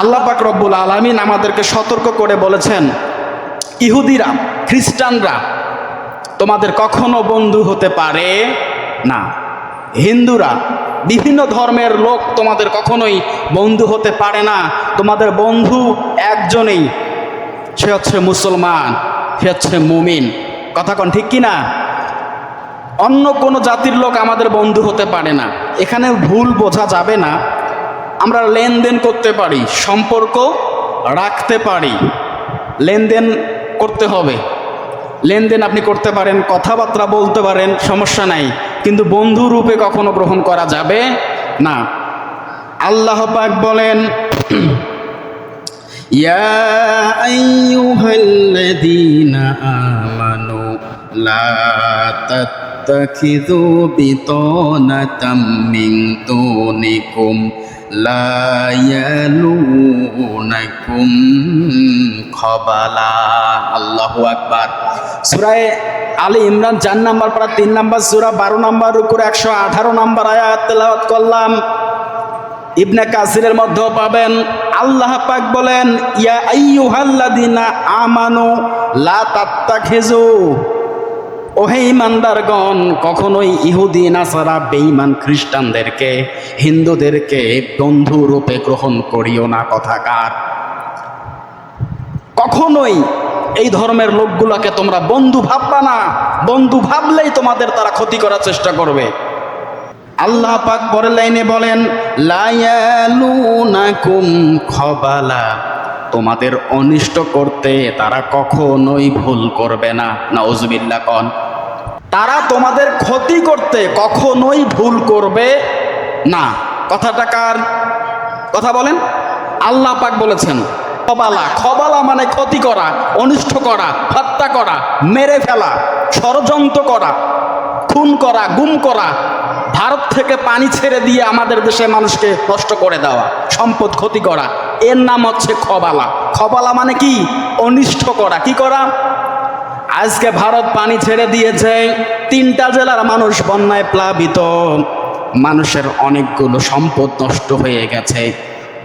আল্লাহ পাক রব্বুল আলামিন আমাদেরকে সতর্ক করে বলেছেন, ইহুদিরা, খ্রিস্টানরা তোমাদের কখনো বন্ধু হতে পারে না। হিন্দুরা, বিভিন্ন ধর্মের লোক তোমাদের কখনোই বন্ধু হতে পারে না। তোমাদের বন্ধু একজনেই, সে হচ্ছে মুসলমান, সে হচ্ছে মুমিন। কথা কোন ঠিক কি না? অন্য কোনো জাতির লোক আমাদের বন্ধু হতে পারে না। এখানে ভুল বোঝা যাবে না। আমরা লেনদেন করতে পারি, সম্পর্ক রাখতে পারি, লেনদেন করতে হবে। লেনদেন আপনি করতে পারেন, কথাবার্তা বলতে পারেন, সমস্যা নাই, কিন্তু বন্ধু রূপে কখনো গ্রহণ করা যাবে না। আল্লাহ পাক বলেন, ইয়া আইয়ুহাল্লাযীনা আমানু লা তাত্তাখিযু বিতানাতাম মিন দুনিকুম লা ইয়ালুনাকুম খাবালা। আল্লাহু আকবার। সূরা আলী ইমরান 4 নম্বর পারা 3 নম্বর সূরা 12 নম্বর রুকুর 118 নম্বর আয়াত তেলাওয়াত করলাম। ইবনে কাসিরের মধ্যেও পাবেন। আল্লাহ পাক বলেন, ইয়া আইয়ুহাল্লাযীনা আমানু লা তাত্তাখিযু, ওহে ঈমানদারগণ, কখনোই ইহুদি নাসারা বেঈমান খ্রিস্টানদেরকে, হিন্দুদেরকে বন্ধু রূপে গ্রহণ করিও না। কথাকার কখনোই এই ধর্মের লোকগুলোকে তোমরা বন্ধু ভাববা না। বন্ধু ভাবলেই তোমাদের তারা ক্ষতি করার চেষ্টা করবে। আল্লাহ পাক পরের লাইনে বলেন, লা ইয়ালুনাকুম খাবালা, তোমাদের অনিষ্ট করতে তারা কখনোই ভুল করবে না। নাউজুবিল্লাহ কন। তারা তোমাদের ক্ষতি করতে কখনোই ভুল করবে না। কথাটা কার কথা বলেন? আল্লাহ পাক বলেছেন। খবালা, খবালা মানে ক্ষতি করা, অনিষ্ট করা, হত্যা করা, মেরে ফেলা, ষড়যন্ত্র করা, খুন করা, গুম করা, ভারত থেকে পানি ছেড়ে দিয়ে আমাদের দেশের মানুষকে নষ্ট করে দেওয়া, সম্পদ ক্ষতি করা, এর নাম হচ্ছে খবালা। খবালা মানে কি? অনিষ্ট করা। কি করা? আজকে ভারত পানি ছেড়ে দিয়েছে, 3টা জেলার মানুষ বন্যায় প্লাবিত, মানুষের অনেকগুলো সম্পদ নষ্ট হয়ে গেছে।